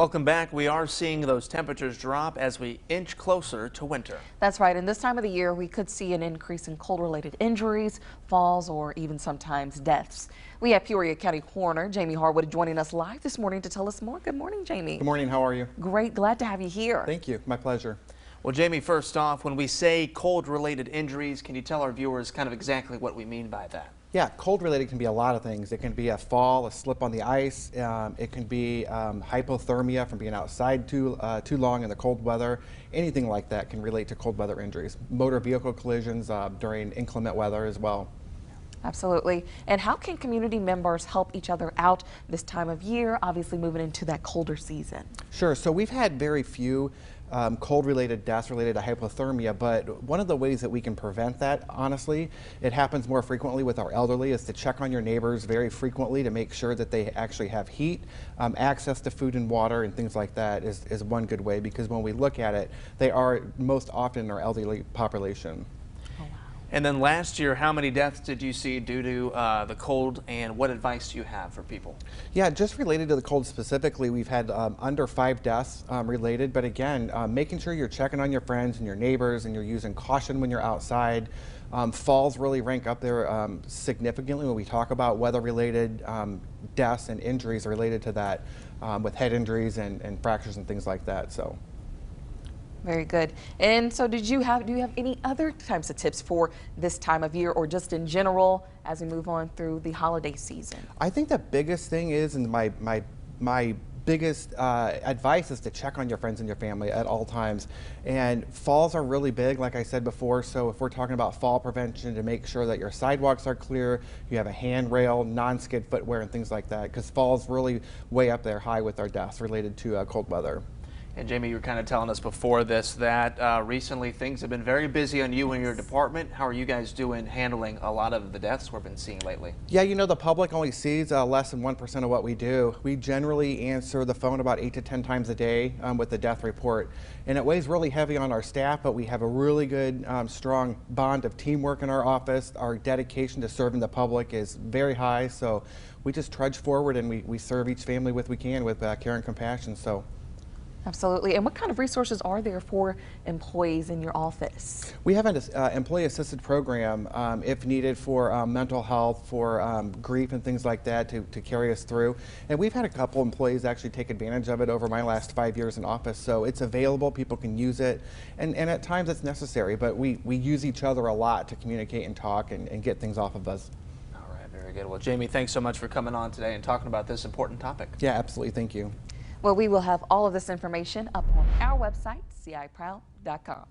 Welcome back. We are seeing those temperatures drop as we inch closer to winter. That's right. And this time of the year, we could see an increase in cold-related injuries, falls, or even sometimes deaths. We have Peoria County Coroner Jamie Harwood joining us live this morning to tell us more. Good morning, Jamie. Good morning. How are you? Great. Glad to have you here. Thank you. My pleasure. Well, Jamie, first off, when we say cold-related injuries, can you tell our viewers kind of exactly what we mean by that? Yeah, cold-related can be a lot of things. It can be a fall, a slip on the ice. It can be hypothermia from being outside too long in the cold weather. Anything like that can relate to cold weather injuries. Motor vehicle collisions during inclement weather as well. Absolutely. And how can community members help each other out this time of year, obviously moving into that colder season? Sure. So we've had very few cold-related deaths related to hypothermia, but one of the ways that we can prevent that, honestly, it happens more frequently with our elderly, is to check on your neighbors very frequently to make sure that they actually have heat. Access to food and water and things like that is one good way, because when we look at it, they are most often in our elderly population. And then last year, how many deaths did you see due to the cold, and what advice do you have for people? Yeah, just related to the cold specifically, we've had under 5 deaths related, but again, making sure you're checking on your friends and your neighbors and you're using caution when you're outside. Falls really rank up there significantly when we talk about weather-related deaths and injuries related to that, with head injuries and fractures and things like that. So. Very good. And so do you have any other types of tips for this time of year or just in general as we move on through the holiday season? I think the biggest thing is, and my biggest advice is to check on your friends and your family at all times. And falls are really big, like I said before, so if we're talking about fall prevention, to make sure that your sidewalks are clear, you have a handrail, non-skid footwear and things like that, because falls really way up there high with our deaths related to cold weather. And Jamie, you were kind of telling us before this that recently things have been very busy on you and your department. How are you guys doing handling a lot of the deaths we've been seeing lately? Yeah, you know, the public only sees less than 1% of what we do. We generally answer the phone about 8 to 10 times a day with the death report. And it weighs really heavy on our staff, but we have a really good, strong bond of teamwork in our office. Our dedication to serving the public is very high, so we just trudge forward and we serve each family we can with care and compassion. So. Absolutely. And what kind of resources are there for employees in your office? We have an employee-assisted program if needed for mental health, for grief and things like that to carry us through. And we've had a couple employees actually take advantage of it over my last 5 years in office. So it's available, people can use it, and at times it's necessary, but we use each other a lot to communicate and talk and get things off of us. All right, very good. Well, Jamie, thanks so much for coming on today and talking about this important topic. Yeah, absolutely. Thank you. Well, we will have all of this information up on our website, ciproud.com.